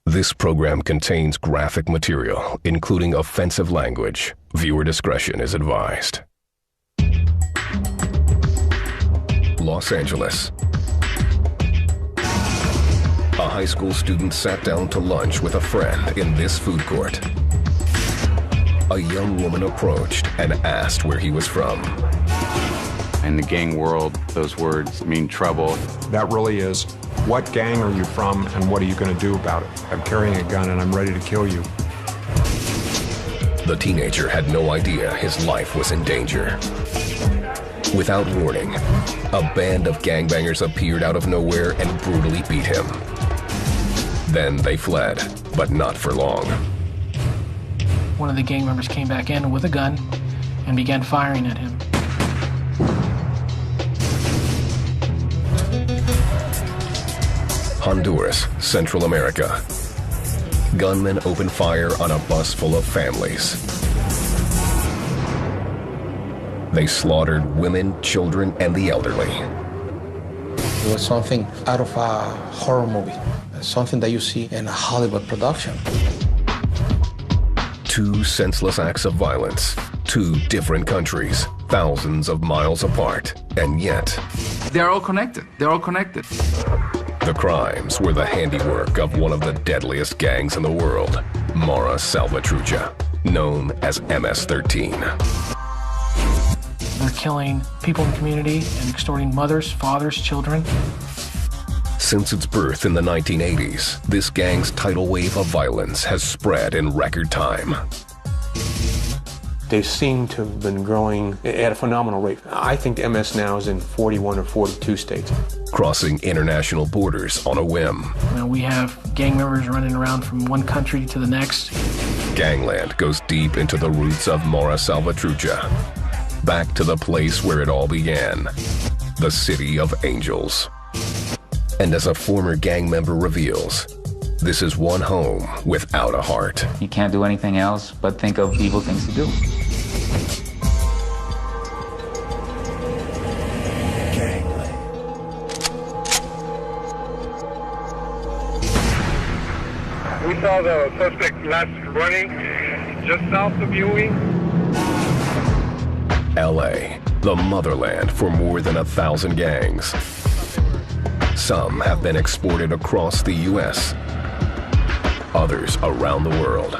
This program contains graphic material, including offensive language. Viewer discretion is advised. Los Angeles. A high school student sat down to lunch with a friend in this food court. A young woman approached and asked where he was from. In the gang world, those words mean trouble. That really is, what gang are you from and what are you going to do about it? I'm carrying a gun and I'm ready to kill you. The teenager had no idea his life was in danger. Without warning, a band of gangbangers appeared out of nowhere and brutally beat him. Then they fled, but not for long. One of the gang members came back in with a gun and began firing at him. Honduras, Central America. Gunmen opened fire on a bus full of families. They slaughtered women, children, and the elderly. It was something out of a horror movie, something that you see in a Hollywood production. Two senseless acts of violence, two different countries, thousands of miles apart, and yet... They're all connected. They're all connected. The crimes were the handiwork of one of the deadliest gangs in the world, Mara Salvatrucha, known as MS-13. They're killing people in the community and extorting mothers, fathers, children. Since its birth in the 1980s, this gang's tidal wave of violence has spread in record time. They seem to have been growing at a phenomenal rate. I think MS now is in 41 or 42 states. Crossing international borders on a whim. We have gang members running around from one country to the next. Gangland goes deep into the roots of Mara Salvatrucha. Back to the place where it all began, the City of Angels. And as a former gang member reveals, this is one home without a heart. You can't do anything else but think of evil things to do. We saw the suspect last running just south of Ewing. LA, the motherland for more than 1,000 gangs. Some have been exported across the U.S., others around the world.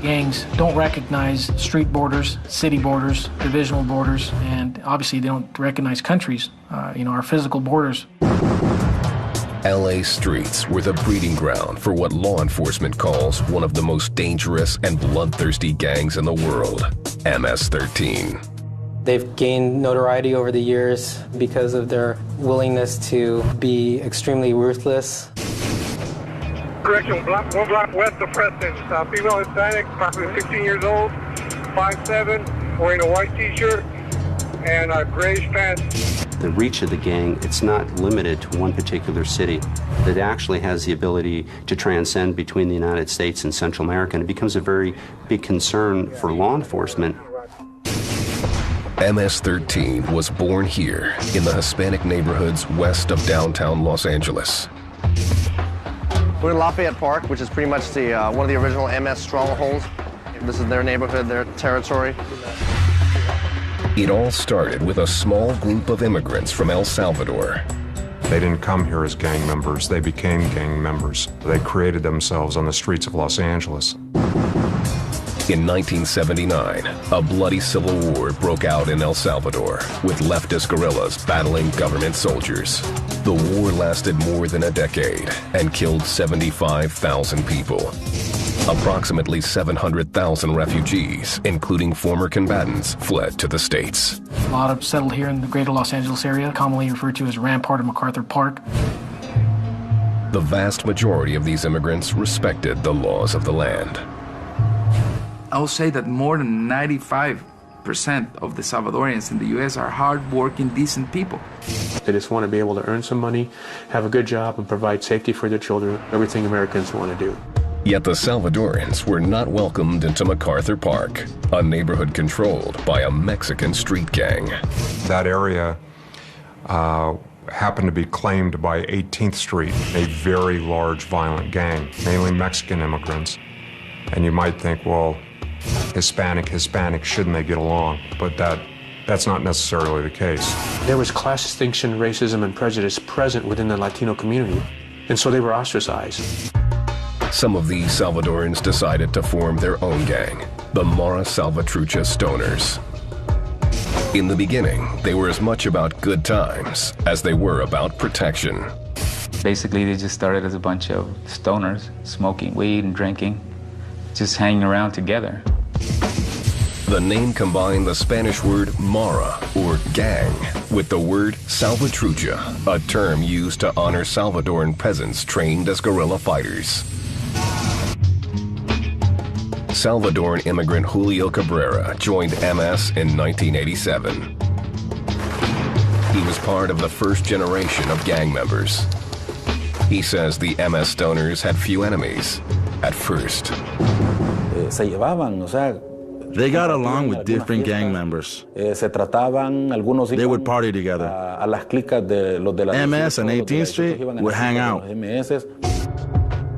Gangs don't recognize street borders, city borders, divisional borders, and obviously they don't recognize countries, our physical borders. LA streets were the breeding ground for what law enforcement calls one of the most dangerous and bloodthirsty gangs in the world, MS-13. They've gained notoriety over the years because of their willingness to be extremely ruthless. Correction, one block west of Preston. Female Hispanic, approximately 16 years old, 5'7", wearing a white t-shirt and grayish pants. The reach of the gang, it's not limited to one particular city. It actually has the ability to transcend between the United States and Central America, and it becomes a very big concern for law enforcement. MS-13 was born here in the Hispanic neighborhoods west of downtown Los Angeles. We're in Lafayette Park, which is pretty much the one of the original MS strongholds. This is their neighborhood, their territory. It all started with a small group of immigrants from El Salvador. They didn't come here as gang members, they became gang members. They created themselves on the streets of Los Angeles. In 1979, a bloody civil war broke out in El Salvador, with leftist guerrillas battling government soldiers. The war lasted more than a decade and killed 75,000 people. Approximately 700,000 refugees, including former combatants, fled to the States. A lot have settled here in the greater Los Angeles area, commonly referred to as Rampart or MacArthur Park. The vast majority of these immigrants respected the laws of the land. I will say that more than 95% of the Salvadorians in the U.S. are hard-working, decent people. They just want to be able to earn some money, have a good job, and provide safety for their children, everything Americans want to do. Yet the Salvadorians were not welcomed into MacArthur Park, a neighborhood controlled by a Mexican street gang. That area happened to be claimed by 18th Street, a very large violent gang, mainly Mexican immigrants. And you might think, well, Hispanic, shouldn't they get along? But that's not necessarily the case. There was class distinction, racism, and prejudice present within the Latino community, and so they were ostracized. Some of these Salvadorans decided to form their own gang, the Mara Salvatrucha Stoners. In the beginning, they were as much about good times as they were about protection. Basically, they just started as a bunch of stoners, smoking weed and drinking, just hanging around together. The name combined the Spanish word Mara, or gang, with the word Salvatrucha, a term used to honor Salvadoran peasants trained as guerrilla fighters. Salvadoran immigrant Julio Cabrera joined MS in 1987. He was part of the first generation of gang members. He says the MS Stoners had few enemies at first. They got along with different gang members. They would party together. MS and 18th Street would hang out.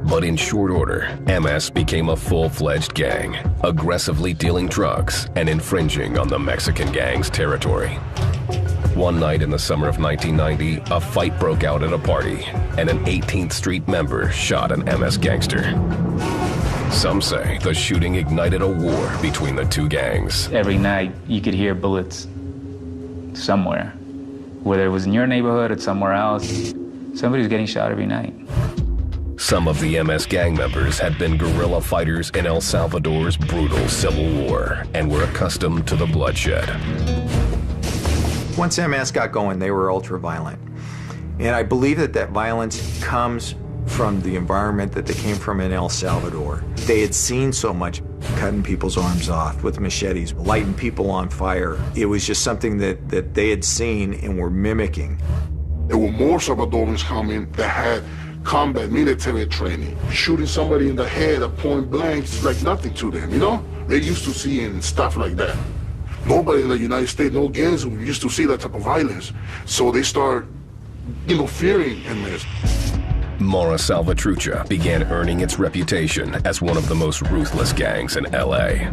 But in short order, MS became a full-fledged gang, aggressively dealing drugs and infringing on the Mexican gang's territory. One night in the summer of 1990, a fight broke out at a party, and an 18th Street member shot an MS gangster. Some say the shooting ignited a war between the two gangs. Every night, you could hear bullets somewhere. Whether it was in your neighborhood or somewhere else, somebody's getting shot every night. Some of the MS gang members had been guerrilla fighters in El Salvador's brutal civil war and were accustomed to the bloodshed. Once MS got going, they were ultra-violent. And I believe that violence comes from the environment that they came from in El Salvador. They had seen so much, cutting people's arms off with machetes, lighting people on fire. It was just something that they had seen and were mimicking. There were more Salvadorans coming that had combat military training. Shooting somebody in the head at point blank is like nothing to them, you know? They're used to seeing stuff like that. Nobody in the United States, no gangs, used to see that type of violence. So they start, fearing MS. Mara Salvatrucha began earning its reputation as one of the most ruthless gangs in LA.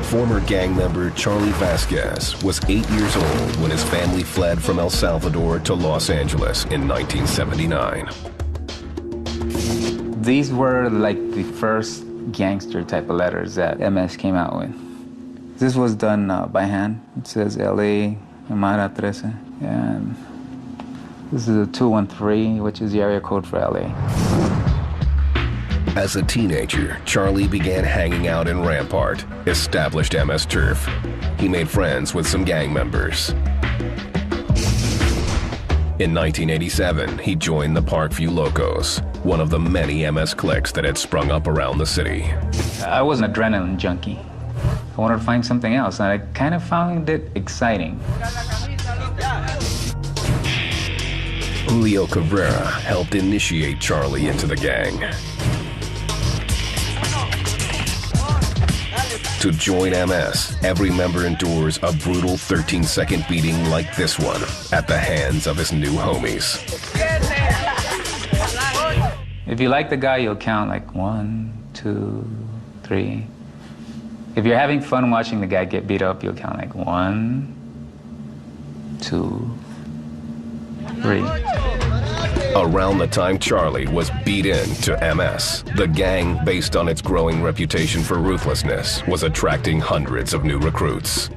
Former gang member Charlie Vasquez was 8 years old when his family fled from El Salvador to Los Angeles in 1979. These were like the first gangster type of letters that MS came out with. This was done by hand. It says LA, Amara 13, and this is a 213, which is the area code for LA. As a teenager, Charlie began hanging out in Rampart, established MS turf. He made friends with some gang members. In 1987, he joined the Parkview Locos, one of the many MS cliques that had sprung up around the city. I was an adrenaline junkie. I wanted to find something else, and I kind of found it exciting. Julio Cabrera helped initiate Charlie into the gang. To join MS, every member endures a brutal 13-second beating like this one at the hands of his new homies. If you like the guy, you'll count like 1, 2, 3. If you're having fun watching the guy get beat up, you'll count like 1, 2, 3. Around the time Charlie was beat into MS, the gang, based on its growing reputation for ruthlessness, was attracting hundreds of new recruits.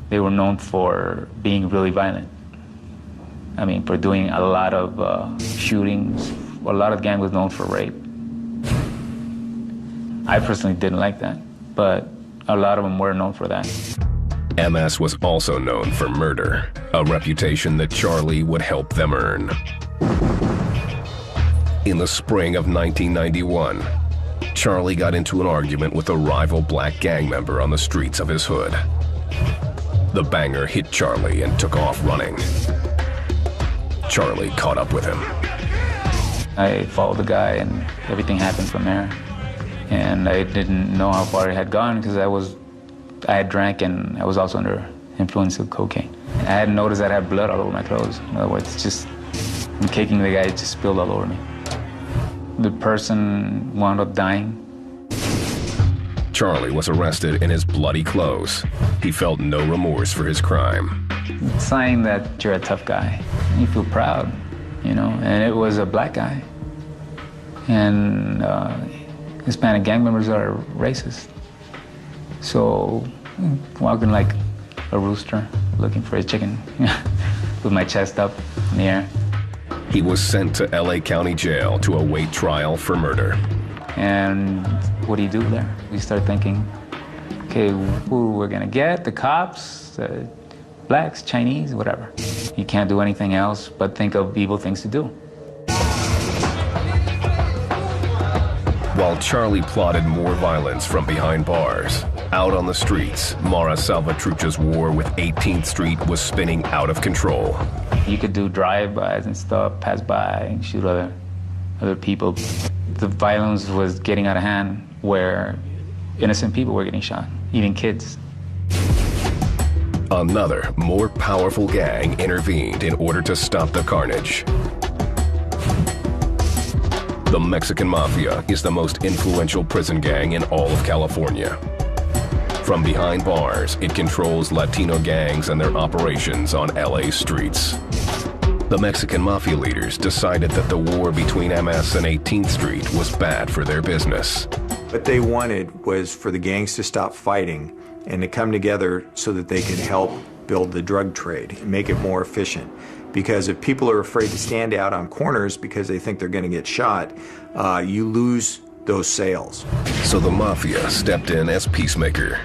They were known for being really violent. I mean, for doing a lot of shootings. A lot of the gang was known for rape. I personally didn't like that, but a lot of them were known for that. MS was also known for murder, a reputation that Charlie would help them earn. In the spring of 1991, Charlie got into an argument with a rival black gang member on the streets of his hood. The banger hit Charlie and took off running. Charlie caught up with him. I followed the guy and everything happened from there. And I didn't know how far it had gone because I had drank and I was also under influence of cocaine. I hadn't noticed that I had blood all over my clothes. In other words, just I'm kicking the guy, it just spilled all over me. The person wound up dying. Charlie was arrested in his bloody clothes. He felt no remorse for his crime. It's a sign that you're a tough guy. You feel proud, you know, and it was a black guy. And Hispanic gang members are racist. So, walking like a rooster, looking for his chicken, with my chest up in the air. He was sent to LA County Jail to await trial for murder. And what do you do there? We start thinking, okay, who we're gonna get? The cops, blacks, Chinese, whatever. You can't do anything else but think of evil things to do. While Charlie plotted more violence from behind bars, out on the streets, Mara Salvatrucha's war with 18th Street was spinning out of control. You could do drive-bys and stuff, pass by and shoot other people. The violence was getting out of hand where innocent people were getting shot, even kids. Another, more powerful gang intervened in order to stop the carnage. The Mexican Mafia is the most influential prison gang in all of California. From behind bars, it controls Latino gangs and their operations on LA streets. The Mexican Mafia leaders decided that the war between MS and 18th Street was bad for their business. What they wanted was for the gangs to stop fighting and to come together so that they could help build the drug trade and make it more efficient. Because if people are afraid to stand out on corners because they think they're going to get shot, you lose those sales. So the Mafia stepped in as peacemaker.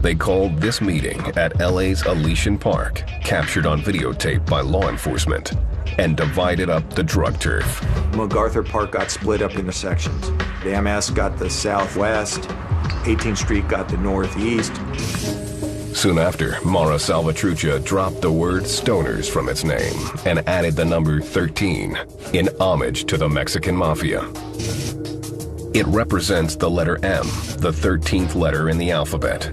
They called this meeting at LA's Elysian Park, captured on videotape by law enforcement, and divided up the drug turf. MacArthur Park got split up into sections. The MS got the southwest, 18th Street got the northeast. Soon after, Mara Salvatrucha dropped the word stoners from its name and added the number 13 in homage to the Mexican Mafia. It represents the letter M, the 13th letter in the alphabet.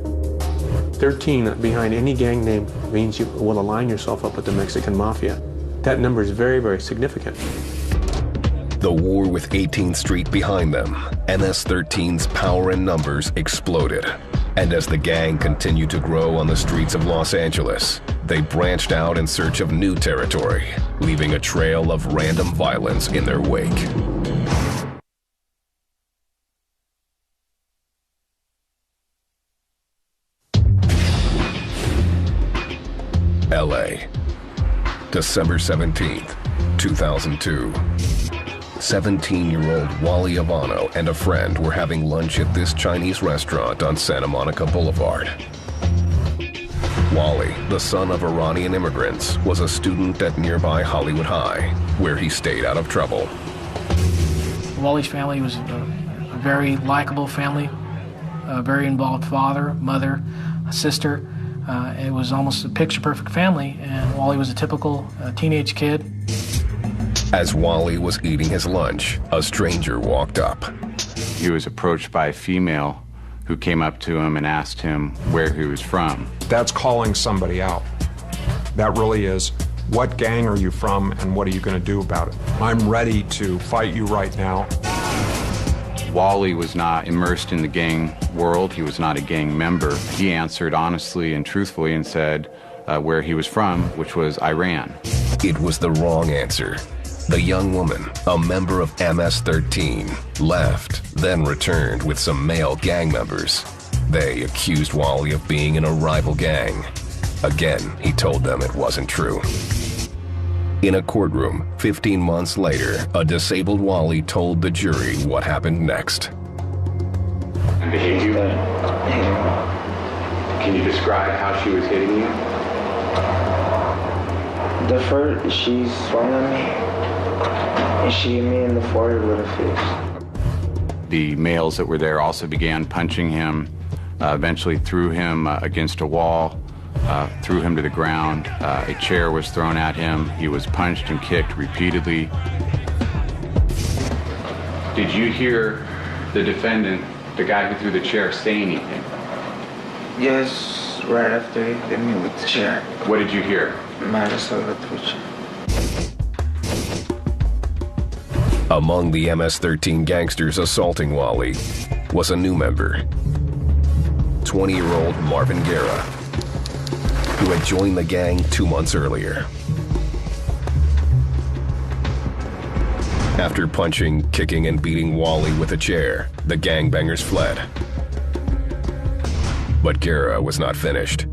13 behind any gang name means you will align yourself up with the Mexican Mafia. That number is very, very significant. The war with 18th Street behind them, MS-13's power and numbers exploded. And as the gang continued to grow on the streets of Los Angeles, they branched out in search of new territory, leaving a trail of random violence in their wake. LA, December 17th, 2002. 17-year-old Wally Avano and a friend were having lunch at this Chinese restaurant on Santa Monica Boulevard. Wally, the son of Iranian immigrants, was a student at nearby Hollywood High, where he stayed out of trouble. Wally's family was a very likable family, a very involved father, mother, a sister. It was almost a picture-perfect family, and Wally was a typical teenage kid. As Wally was eating his lunch, a stranger walked up. He was approached by a female who came up to him and asked him where he was from. That's calling somebody out. That really is, what gang are you from and what are you going to do about it? I'm ready to fight you right now. Wally was not immersed in the gang world. He was not a gang member. He answered honestly and truthfully and said where he was from, which was Iran. It was the wrong answer. The young woman, a member of MS-13, left, then returned with some male gang members. They accused Wally of being in a rival gang. Again, he told them it wasn't true. In a courtroom, 15 months later, a disabled Wally told the jury what happened next. And they hit you? Can you describe how she was hitting you? The first, she swung on me, and she hit me in the forehead with a fist. The males that were there also began punching him, eventually threw him against a wall, threw him to the ground. A chair was thrown at him. He was punched and kicked repeatedly. Did you hear the defendant, the guy who threw the chair, say anything? Yes, right after he hit me with the chair. What did you hear? Among the MS-13 gangsters assaulting Wally was a new member, 20-year-old Marvin Guerra, who had joined the gang 2 months earlier. After punching, kicking, and beating Wally with a chair, the gangbangers fled. But Guerra was not finished.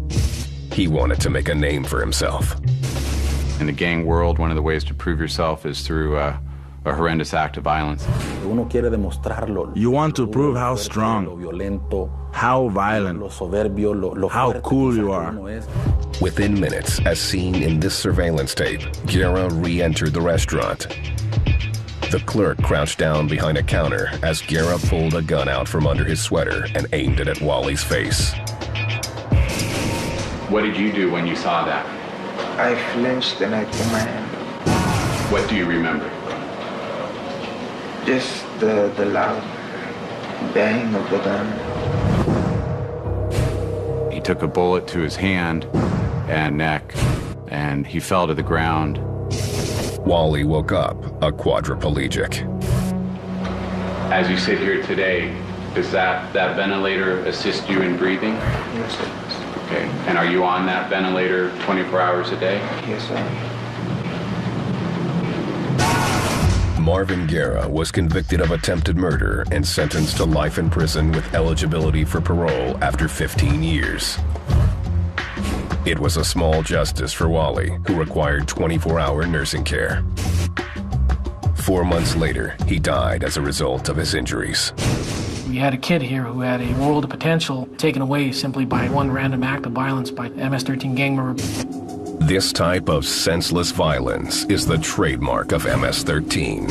He wanted to make a name for himself. In the gang world, one of the ways to prove yourself is through a horrendous act of violence. You want to prove how strong, how violent, how cool you are. Within minutes, as seen in this surveillance tape, Guerra re-entered the restaurant. The clerk crouched down behind a counter as Guerra pulled a gun out from under his sweater and aimed it at Wally's face. What did you do when you saw that? I flinched and I put my hand. What do you remember? Just the loud bang of the gun. He took a bullet to his hand and neck, and he fell to the ground. Wally woke up a quadriplegic. As you sit here today, does that ventilator assist you in breathing? Yes, sir. Okay. And are you on that ventilator 24 hours a day? Yes, sir. Marvin Guerra was convicted of attempted murder and sentenced to life in prison with eligibility for parole after 15 years. It was a small justice for Wally, who required 24-hour nursing care. 4 months later, he died as a result of his injuries. We had a kid here who had a world of potential taken away simply by one random act of violence by an MS-13 gang member. This type of senseless violence is the trademark of MS-13.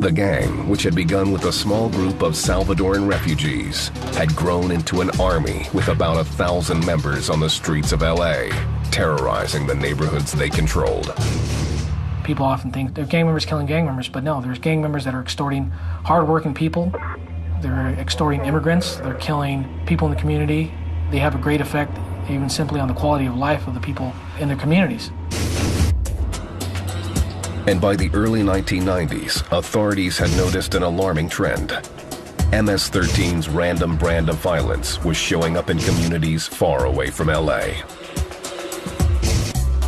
The gang, which had begun with a small group of Salvadoran refugees, had grown into an army with about 1,000 members on the streets of LA, terrorizing the neighborhoods they controlled. People often think they're gang members killing gang members, but no, there's gang members that are extorting hardworking people. They're extorting immigrants. They're killing people in the community. They have a great effect even simply on the quality of life of the people in their communities. And by the early 1990s, authorities had noticed an alarming trend. MS-13's random brand of violence was showing up in communities far away from LA.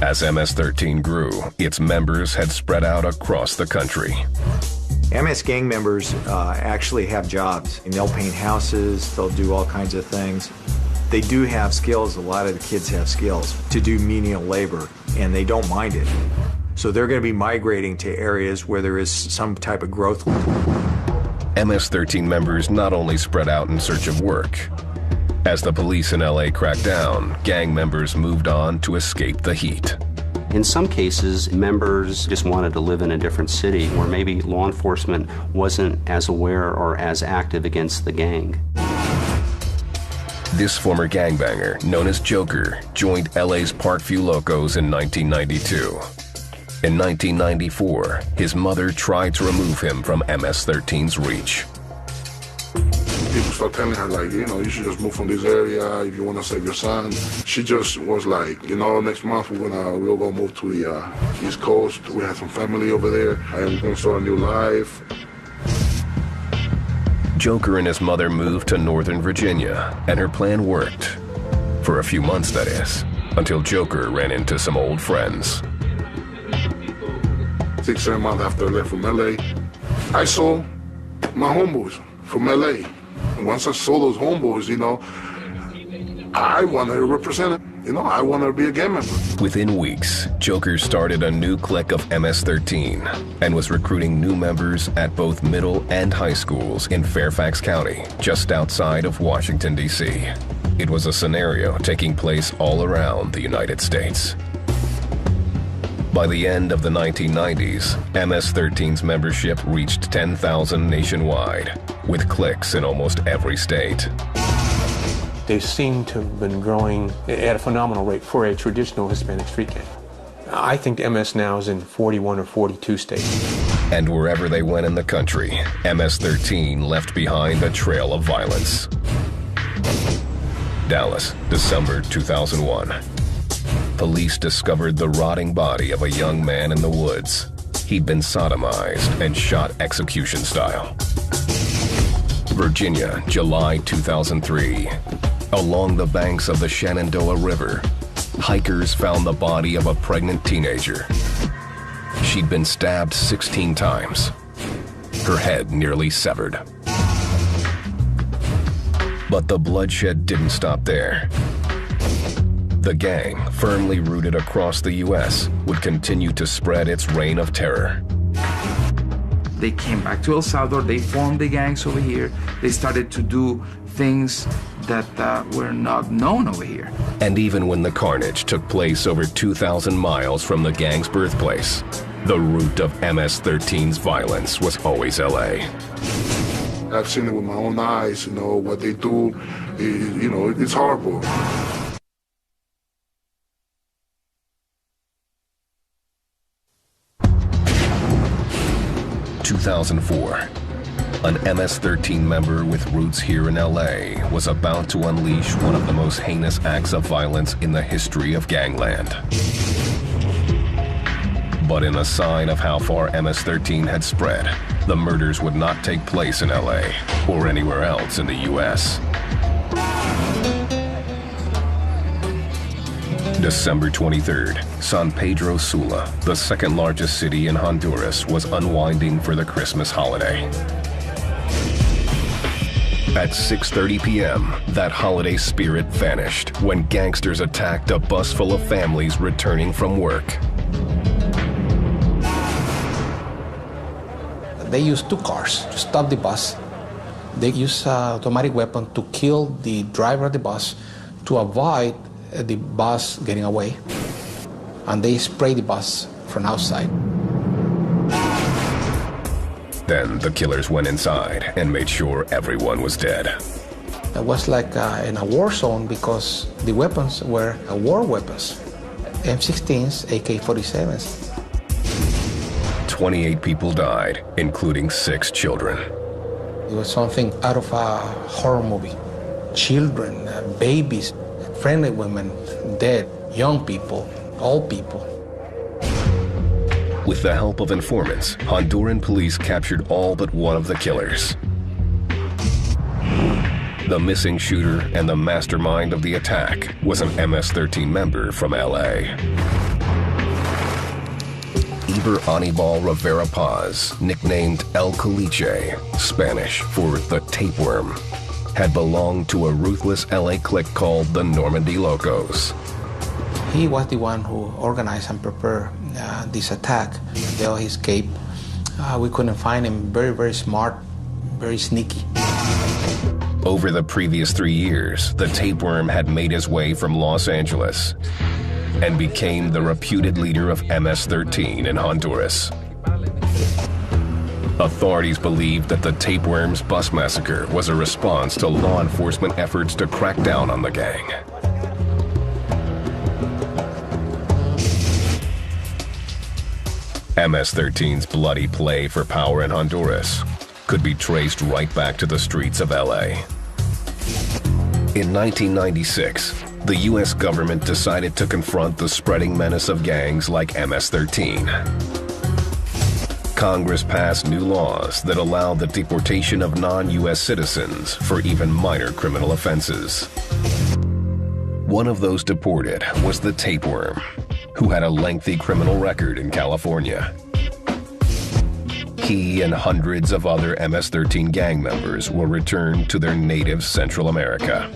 As MS-13 grew, its members had spread out across the country. MS gang members actually have jobs, and they'll paint houses, they'll do all kinds of things. They do have skills, a lot of the kids have skills to do menial labor, and they don't mind it. So they're going to be migrating to areas where there is some type of growth. MS-13 members not only spread out in search of work. As the police in LA cracked down, gang members moved on to escape the heat. In some cases, members just wanted to live in a different city where maybe law enforcement wasn't as aware or as active against the gang. This former gangbanger, known as Joker, joined LA's Parkview Locos in 1992. In 1994, his mother tried to remove him from MS-13's reach. People start telling her, like, you know, you should just move from this area if you want to save your son. She just was like, you know, next month we'll go move to the East Coast. We have some family over there. I'm going to start a new life. Joker and his mother moved to Northern Virginia, and her plan worked. For a few months, that is, until Joker ran into some old friends. 6, 7 months after I left from LA, I saw my homeboys from LA. And once I saw those homeboys, you know, I wanted to represent it. You know, I wanted to be a gang member. Within weeks, Joker started a new clique of MS-13 and was recruiting new members at both middle and high schools in Fairfax County, just outside of Washington, D.C. It was a scenario taking place all around the United States. By the end of the 1990s, MS-13's membership reached 10,000 nationwide, with cliques in almost every state. They seem to have been growing at a phenomenal rate for a traditional Hispanic street gang. I think MS now is in 41 or 42 states. And wherever they went in the country, MS-13 left behind a trail of violence. Dallas, December 2001. police discovered the rotting body of a young man in the woods. He'd been sodomized and shot execution style. Virginia, July 2003. Along the banks of the Shenandoah River, hikers found the body of a pregnant teenager. She'd been stabbed 16 times, her head nearly severed. But the bloodshed didn't stop there. The gang, firmly rooted across the U.S., would continue to spread its reign of terror. They came back to El Salvador, they formed the gangs over here, they started to do things that were not known over here. And even when the carnage took place over 2,000 miles from the gang's birthplace, the root of MS-13's violence was always L.A. I've seen it with my own eyes, what they do, it's horrible. In 2004, an MS-13 member with roots here in LA was about to unleash one of the most heinous acts of violence in the history of gangland. But in a sign of how far MS-13 had spread, the murders would not take place in LA or anywhere else in the US. December 23rd, San Pedro Sula, the second largest city in Honduras, was unwinding for the Christmas holiday. At 6:30 p.m., that holiday spirit vanished when gangsters attacked a bus full of families returning from work. They used 2 cars to stop the bus. They used an automatic weapon to kill the driver of the bus to avoid the bus getting away. And they sprayed the bus from outside. Then the killers went inside and made sure everyone was dead. It was like in a war zone because the weapons were war weapons. M16s, AK-47s. 28 people died, including 6 children. It was something out of a horror movie. Children, babies, pregnant women, dead, young people, old people. With the help of informants, Honduran police captured all but one of the killers. The missing shooter and the mastermind of the attack was an MS-13 member from LA. Iber Anibal Rivera Paz, nicknamed El Caliche, Spanish for the tapeworm, had belonged to a ruthless LA clique called the Normandy Locos. He was the one who organized and prepared this attack. Until he escaped, we couldn't find him. Very, very smart, very sneaky. Over the previous 3 years, the tapeworm had made his way from Los Angeles and became the reputed leader of MS-13 in Honduras. Authorities believed that the tapeworm's bus massacre was a response to law enforcement efforts to crack down on the gang. MS-13's bloody play for power in Honduras could be traced right back to the streets of LA. In 1996, the U.S. government decided to confront the spreading menace of gangs like MS-13. Congress passed new laws that allowed the deportation of non-U.S. citizens for even minor criminal offenses. One of those deported was the tapeworm, who had a lengthy criminal record in California. He and hundreds of other MS-13 gang members were returned to their native Central America.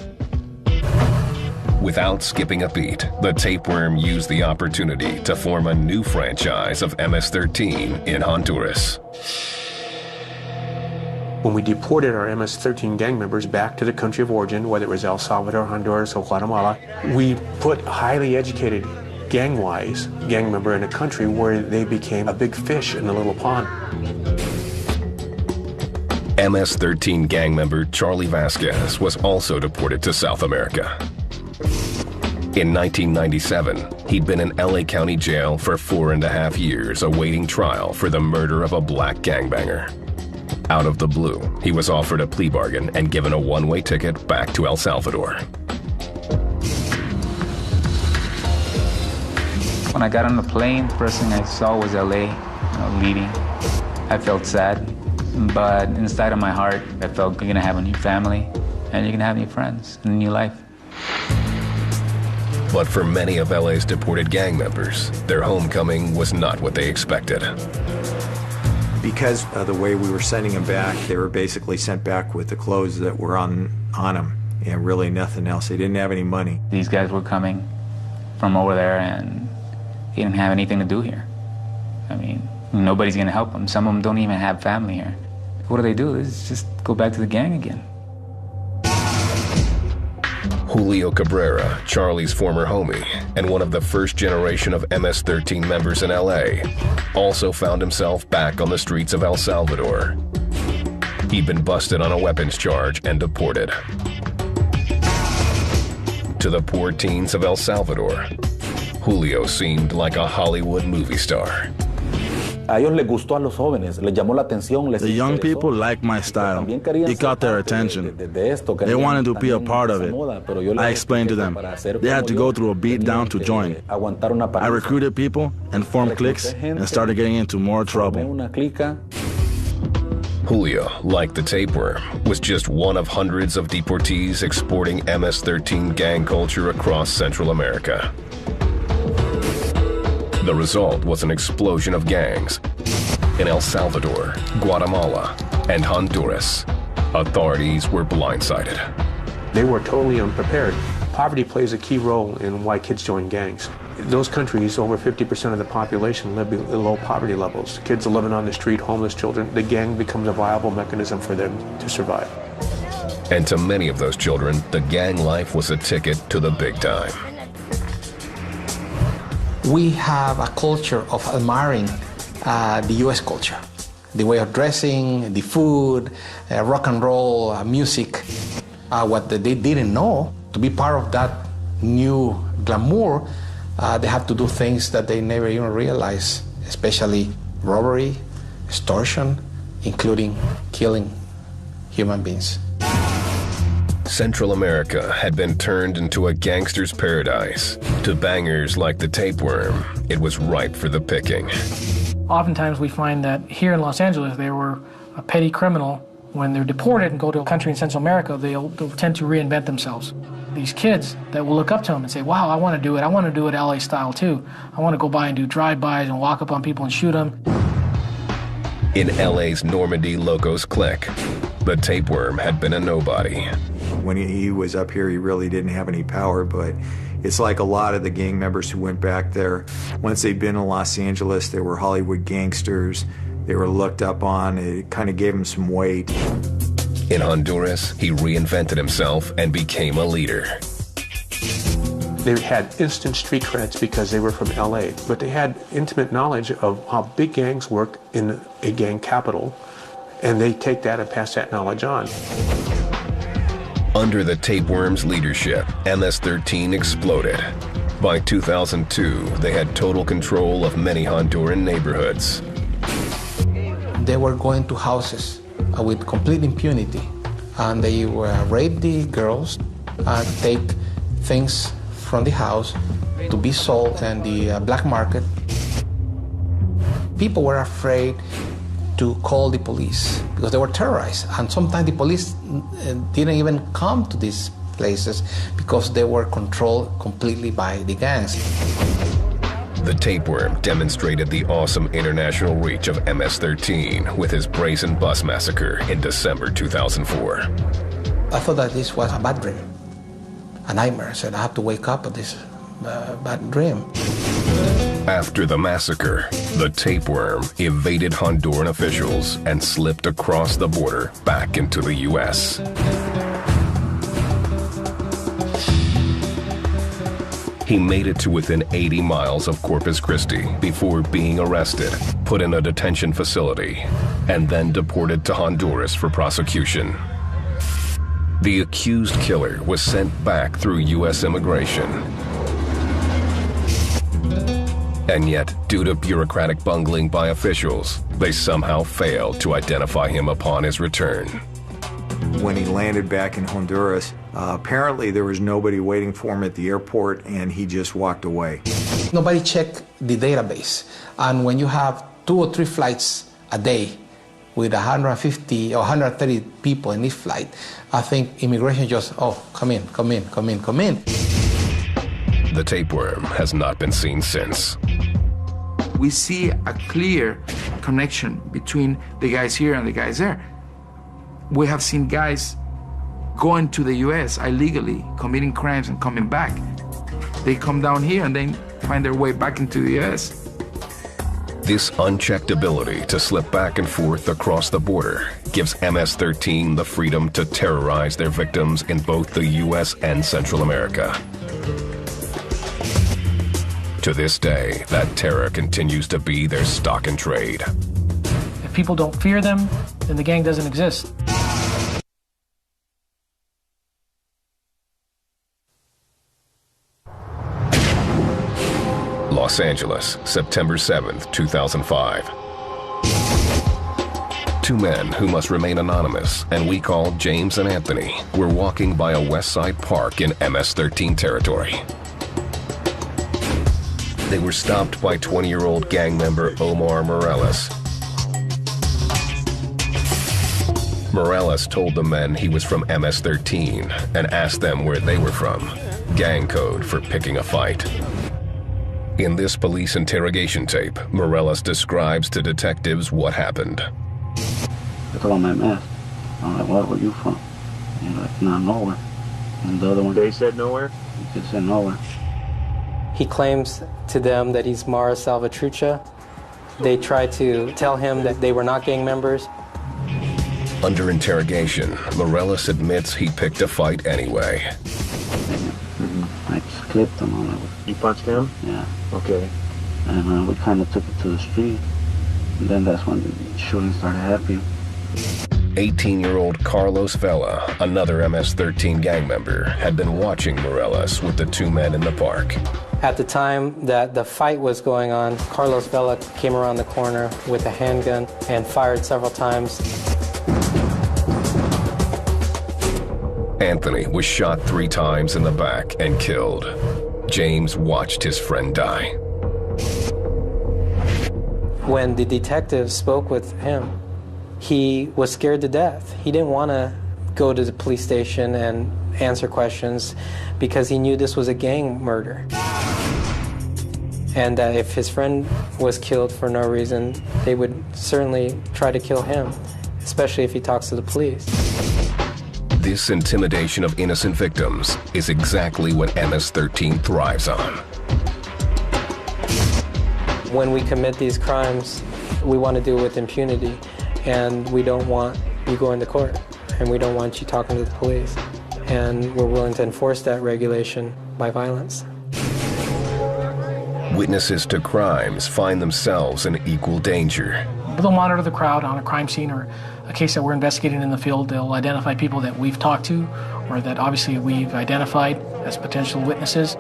Without skipping a beat, the tapeworm used the opportunity to form a new franchise of MS-13 in Honduras. When we deported our MS-13 gang members back to the country of origin, whether it was El Salvador, Honduras, or Guatemala, we put highly educated gang member in a country where they became a big fish in a little pond. MS-13 gang member Charlie Vasquez was also deported to South America. In 1997, he'd been in LA County Jail for 4.5 years awaiting trial for the murder of a black gangbanger. Out of the blue, he was offered a plea bargain and given a one-way ticket back to El Salvador. When I got on the plane, the first thing I saw was LA, leaving. I felt sad, but inside of my heart, I felt you're gonna have a new family, and you're gonna have new friends, and a new life. But for many of LA's deported gang members, their homecoming was not what they expected. Because of the way we were sending them back, they were basically sent back with the clothes that were on them, and really nothing else. They didn't have any money. These guys were coming from over there, and they didn't have anything to do here. I mean, nobody's gonna help them. Some of them don't even have family here. What do? Is just go back to the gang again. Julio Cabrera, Charlie's former homie, and one of the first generation of MS-13 members in LA, also found himself back on the streets of El Salvador. He'd been busted on a weapons charge and deported. To the poor teens of El Salvador, Julio seemed like a Hollywood movie star. The young people liked my style. It caught their attention. They wanted to be a part of it. I explained to them they had to go through a beatdown to join. I recruited people and formed cliques and started getting into more trouble. Julio, like the tapeworm, was just one of hundreds of deportees exporting MS-13 gang culture across Central America. The result was an explosion of gangs in El Salvador, Guatemala, and Honduras. Authorities were blindsided. They were totally unprepared. Poverty plays a key role in why kids join gangs. In those countries, over 50% of the population live at low poverty levels. Kids are living on the street, homeless children. The gang becomes a viable mechanism for them to survive. And to many of those children, the gang life was a ticket to the big time. We have a culture of admiring the U.S. culture, the way of dressing, the food, rock and roll, music. What they didn't know, to be part of that new glamour, they have to do things that they never even realized, especially robbery, extortion, including killing human beings. Central America had been turned into a gangster's paradise. To bangers like the tapeworm, it was ripe for the picking. Oftentimes we find that here in Los Angeles, they were a petty criminal. When they're deported and go to a country in Central America, they'll tend to reinvent themselves. These kids that will look up to them and say, wow, I want to do it. I want to do it LA style too. I want to go by and do drive-bys and walk up on people and shoot them. In LA's Normandy Locos clique, the tapeworm had been a nobody. When he was up here, he really didn't have any power, but it's like a lot of the gang members who went back there. Once they'd been in Los Angeles, they were Hollywood gangsters. They were looked up on. It kind of gave them some weight. In Honduras, he reinvented himself and became a leader. They had instant street creds because they were from LA, but they had intimate knowledge of how big gangs work in a gang capital, and they take that and pass that knowledge on. Under the tapeworm's leadership, MS-13 exploded. By 2002, they had total control of many Honduran neighborhoods. They were going to houses with complete impunity, and they would rape the girls and take things from the house to be sold in the black market. People were afraid to call the police because they were terrorized, and sometimes the police didn't even come to these places because they were controlled completely by the gangs. The tapeworm demonstrated the awesome international reach of MS-13 with his brazen bus massacre in December 2004. I thought that this was a bad dream, a nightmare. I said, I have to wake up with this bad dream. After the massacre, the tapeworm evaded Honduran officials and slipped across the border back into the U.S. He made it to within 80 miles of Corpus Christi before being arrested, put in a detention facility, and then deported to Honduras for prosecution. The accused killer was sent back through U.S. immigration. And yet, due to bureaucratic bungling by officials, they somehow failed to identify him upon his return. When he landed back in Honduras, Apparently there was nobody waiting for him at the airport and he just walked away. Nobody checked the database. And when you have 2 or 3 flights a day with 150 or 130 people in each flight, I think immigration just, oh, come in. The tapeworm has not been seen since. We see a clear connection between the guys here and the guys there. We have seen guys going to the U.S. illegally, committing crimes and coming back. They come down here and then find their way back into the U.S. This unchecked ability to slip back and forth across the border gives MS-13 the freedom to terrorize their victims in both the U.S. and Central America. To this day, that terror continues to be their stock in trade. If people don't fear them, then the gang doesn't exist. Los Angeles, September 7th, 2005. 2 men who must remain anonymous, and we call James and Anthony, were walking by a West Side park in MS-13 territory. They were stopped by 20-year-old gang member Omar Morales. Morales told the men he was from MS-13 and asked them where they were from, gang code for picking a fight. In this police interrogation tape, Morales describes to detectives what happened. I told him I'm MS. I'm like, where you from? He's like, not nowhere. And the other one, they said nowhere? He just said nowhere. He claims to them that he's Mara Salvatrucha. They tried to tell him that they were not gang members. Under interrogation, Morales admits he picked a fight anyway. I just clipped him. On it. You punched him? Yeah. Okay. And we kind of took it to the street. And then that's when the shooting started happening. 18-year-old Carlos Vela, another MS-13 gang member, had been watching Morales with the 2 men in the park. At the time that the fight was going on, Carlos Vela came around the corner with a handgun and fired several times. Anthony was shot 3 times in the back and killed. James watched his friend die. When the detective spoke with him, he was scared to death. He didn't want to go to the police station and answer questions because he knew this was a gang murder. And that if his friend was killed for no reason, they would certainly try to kill him, especially if he talks to the police. This intimidation of innocent victims is exactly what MS-13 thrives on. When we commit these crimes, we want to do it with impunity, and we don't want you going to court, and we don't want you talking to the police, and we're willing to enforce that regulation by violence. Witnesses to crimes find themselves in equal danger. They'll monitor the crowd on a crime scene or a case that we're investigating in the field. They'll identify people that we've talked to or that obviously we've identified as potential witnesses,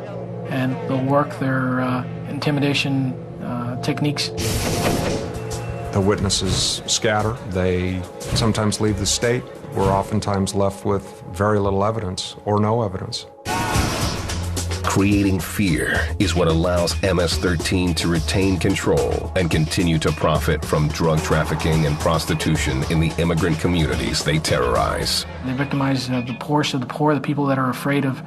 and they'll work their intimidation techniques. The witnesses scatter. They sometimes leave the state. We're oftentimes left with very little evidence or no evidence. Creating fear is what allows MS-13 to retain control and continue to profit from drug trafficking and prostitution in the immigrant communities they terrorize. They victimize the poorest of the poor, the people that are afraid of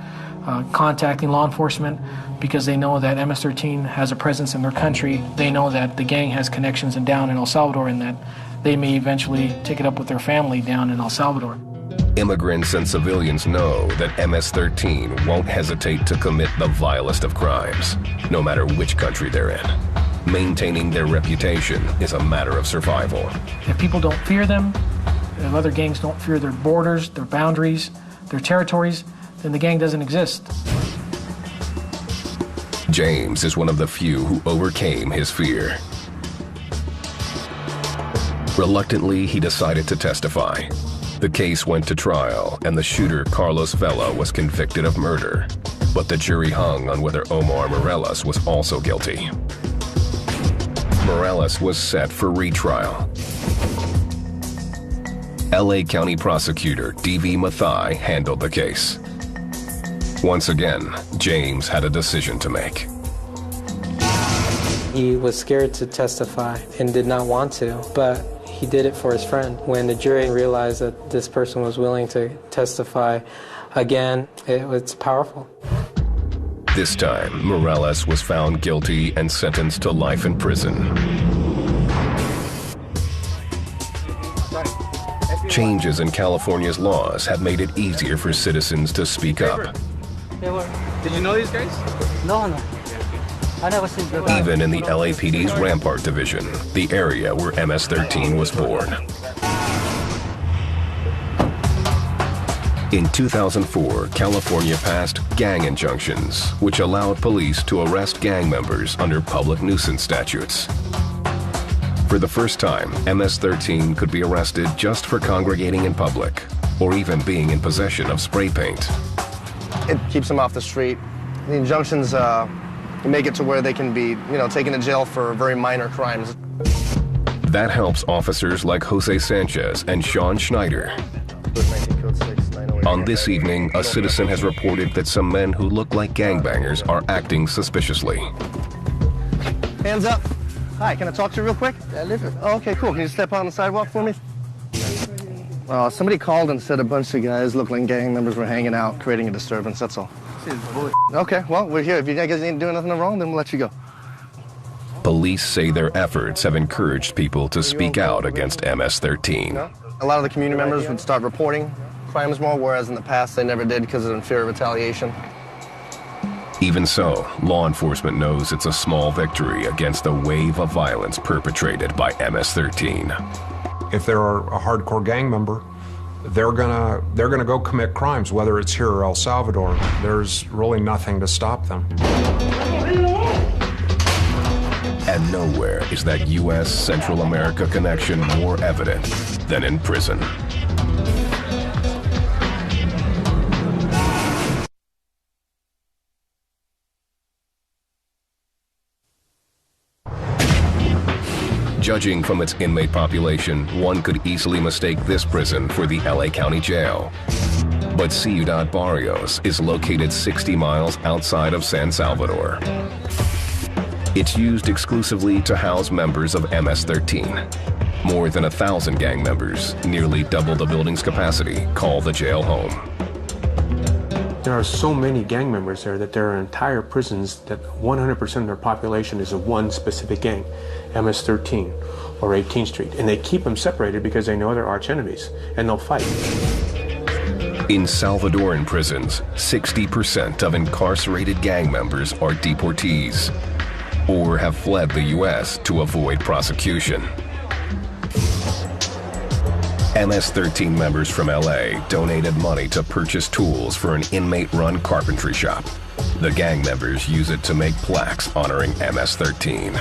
contacting law enforcement because they know that MS-13 has a presence in their country. They know that the gang has connections down in El Salvador and that they may eventually take it up with their family down in El Salvador. Immigrants and civilians know that MS-13 won't hesitate to commit the vilest of crimes, no matter which country they're in. Maintaining their reputation is a matter of survival. If people don't fear them, if other gangs don't fear their borders, their boundaries, their territories, then the gang doesn't exist. James is one of the few who overcame his fear. Reluctantly, he decided to testify. The case went to trial, and the shooter, Carlos Vela, was convicted of murder. But the jury hung on whether Omar Morales was also guilty. Morales was set for retrial. LA County Prosecutor D.V. Mathai handled the case. Once again, James had a decision to make. He was scared to testify and did not want to, but he did it for his friend. When the jury realized that this person was willing to testify again, it's powerful. This time, Morales was found guilty and sentenced to life in prison. Changes in California's laws have made it easier for citizens to speak up. Did you know these guys? No. I never seen them. Even in the LAPD's Rampart Division, the area where MS-13 was born. In 2004, California passed gang injunctions, which allowed police to arrest gang members under public nuisance statutes. For the first time, MS-13 could be arrested just for congregating in public, or even being in possession of spray paint. It keeps them off the street. The injunctions make it to where they can be, taken to jail for very minor crimes. That helps officers like Jose Sanchez and Sean Schneider. On this evening, a citizen has reported that some men who look like gangbangers are acting suspiciously. Hands up. Hi, can I talk to you real quick? Oh, okay, cool. Can you step on the sidewalk for me? Somebody called and said a bunch of guys look like gang members were hanging out, creating a disturbance, that's all. Okay, well, we're here. If you guys ain't doing nothing wrong, then we'll let you go. Police say their efforts have encouraged people to speak out against MS-13. A lot of the community members would start reporting crimes more, whereas in the past they never did because of fear of retaliation. Even so, law enforcement knows it's a small victory against the wave of violence perpetrated by MS-13. If they're a hardcore gang member, they're gonna go commit crimes, whether it's here or El Salvador. There's really nothing to stop them. And nowhere is that U.S. Central America connection more evident than in prison. Judging from its inmate population, one could easily mistake this prison for the LA County Jail. But Ciudad Barrios is located 60 miles outside of San Salvador. It's used exclusively to house members of MS-13. More than 1,000 gang members, nearly double the building's capacity, call the jail home. There are so many gang members there that there are entire prisons that 100% of their population is of one specific gang, MS-13 or 18th Street. And they keep them separated because they know they're arch enemies, and they'll fight. In Salvadoran prisons, 60% of incarcerated gang members are deportees or have fled the U.S. to avoid prosecution. MS-13 members from LA donated money to purchase tools for an inmate-run carpentry shop. The gang members use it to make plaques honoring MS-13.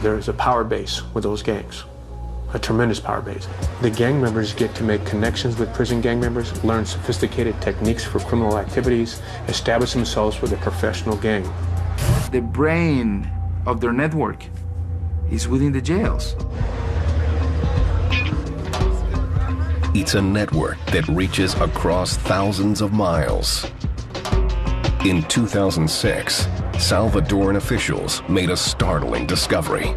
There is a power base with those gangs, a tremendous power base. The gang members get to make connections with prison gang members, learn sophisticated techniques for criminal activities, establish themselves with a professional gang. The brain of their network is within the jails. It's a network that reaches across thousands of miles. In 2006, Salvadoran officials made a startling discovery.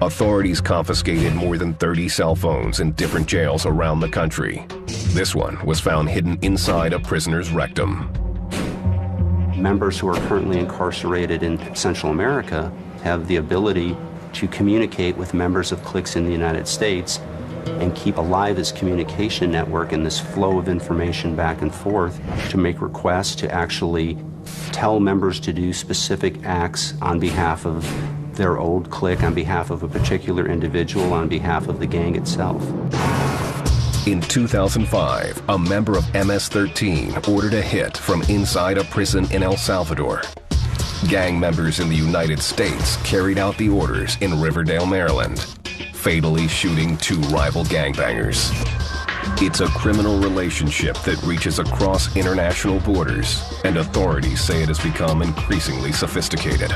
Authorities confiscated more than 30 cell phones in different jails around the country. This one was found hidden inside a prisoner's rectum. Members who are currently incarcerated in Central America have the ability to communicate with members of cliques in the United States and keep alive this communication network and this flow of information back and forth to make requests to actually tell members to do specific acts on behalf of their old clique, on behalf of a particular individual, on behalf of the gang itself. In 2005, a member of MS-13 ordered a hit from inside a prison in El Salvador. Gang members in the United States carried out the orders in Riverdale, Maryland, fatally shooting 2 rival gangbangers. It's a criminal relationship that reaches across international borders, and authorities say it has become increasingly sophisticated.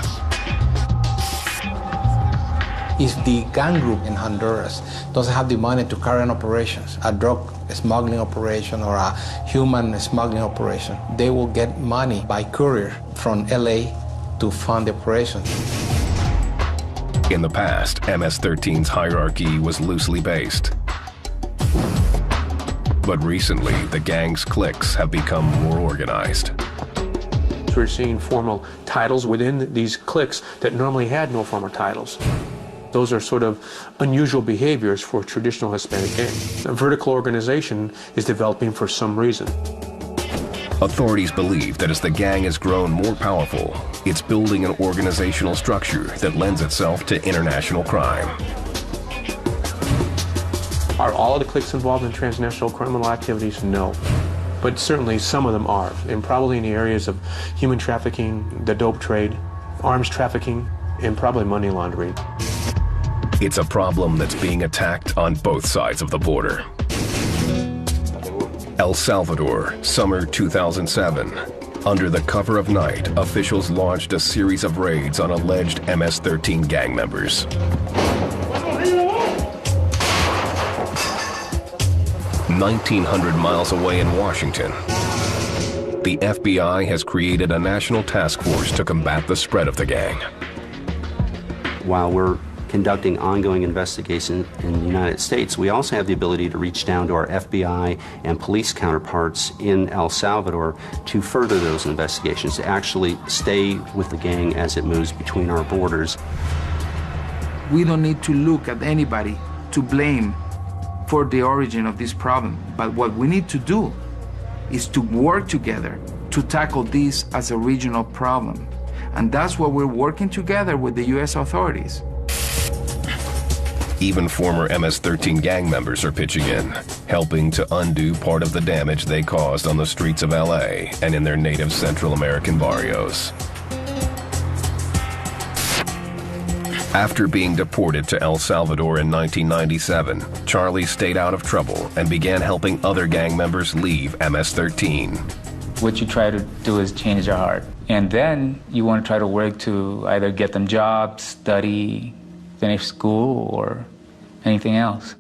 If the gang group in Honduras doesn't have the money to carry on operations, a drug smuggling operation or a human smuggling operation, they will get money by courier from LA to fund the operation. In the past, MS-13's hierarchy was loosely based. But recently, the gang's cliques have become more organized. We're seeing formal titles within these cliques that normally had no formal titles. Those are sort of unusual behaviors for traditional Hispanic gangs. A vertical organization is developing for some reason. Authorities believe that as the gang has grown more powerful, it's building an organizational structure that lends itself to international crime. Are all of the cliques involved in transnational criminal activities? No. But certainly some of them are, and probably in the areas of human trafficking, the dope trade, arms trafficking, and probably money laundering. It's a problem that's being attacked on both sides of the border. El Salvador, summer 2007. Under the cover of night, officials launched a series of raids on alleged MS-13 gang members. 1,900 miles away in Washington, the FBI has created a national task force to combat the spread of the gang. While we're conducting ongoing investigation in the United States, we also have the ability to reach down to our FBI and police counterparts in El Salvador to further those investigations, to actually stay with the gang as it moves between our borders. We don't need to look at anybody to blame for the origin of this problem, but what we need to do is to work together to tackle this as a regional problem. And that's what we're working together with the U.S. authorities. Even former MS-13 gang members are pitching in, helping to undo part of the damage they caused on the streets of LA and in their native Central American barrios. After being deported to El Salvador in 1997, Charlie stayed out of trouble and began helping other gang members leave MS-13. What you try to do is change their heart. And then you want to try to work to either get them jobs, study, finish school, or anything else.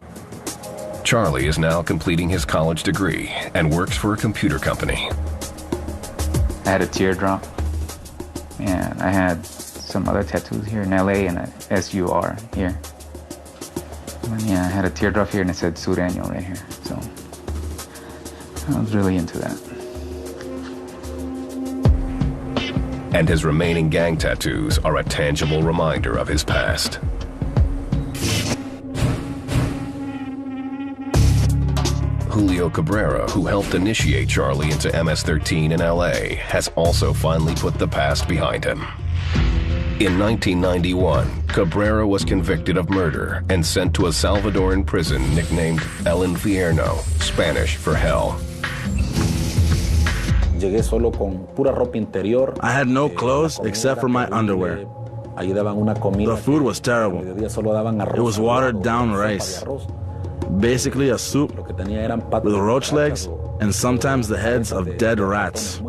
Charlie is now completing his college degree and works for a computer company. I had a teardrop, and I had some other tattoos here in LA and a SUR here. And yeah, I had a teardrop here and it said Sureño right here. So I was really into that. And his remaining gang tattoos are a tangible reminder of his past. Julio Cabrera, who helped initiate Charlie into MS-13 in LA, has also finally put the past behind him. In 1991, Cabrera was convicted of murder and sent to a Salvadoran prison nicknamed El Infierno, Spanish for hell. I had no clothes except for my underwear. The food was terrible. It was watered down rice. Basically a soup with roach legs and sometimes the heads of dead rats.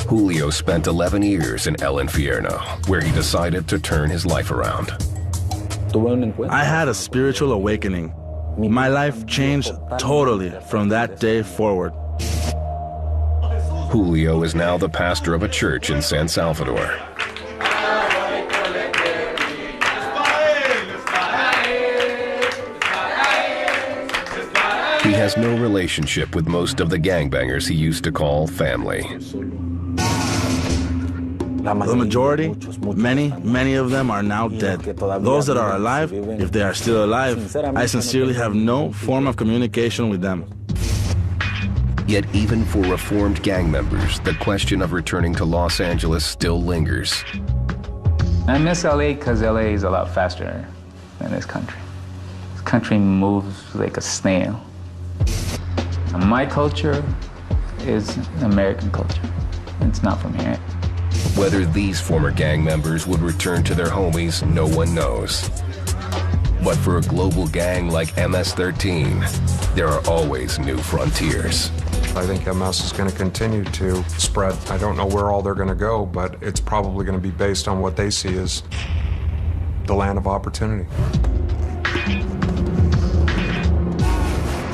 Julio spent 11 years in El Infierno, where he decided to turn his life around. I had a spiritual awakening. My life changed totally from that day forward. Julio is now the pastor of a church in San Salvador. He has no relationship with most of the gangbangers he used to call family. The majority, many of them are now dead. Those that are alive, if they are still alive, I sincerely have no form of communication with them. Yet even for reformed gang members, the question of returning to Los Angeles still lingers. I miss LA because LA is a lot faster than this country. This country moves like a snail. And my culture is American culture. It's not from here. Whether these former gang members would return to their homies, no one knows. But for a global gang like MS-13, there are always new frontiers. I think MS is going to continue to spread. I don't know where all they're going to go, but it's probably going to be based on what they see as the land of opportunity.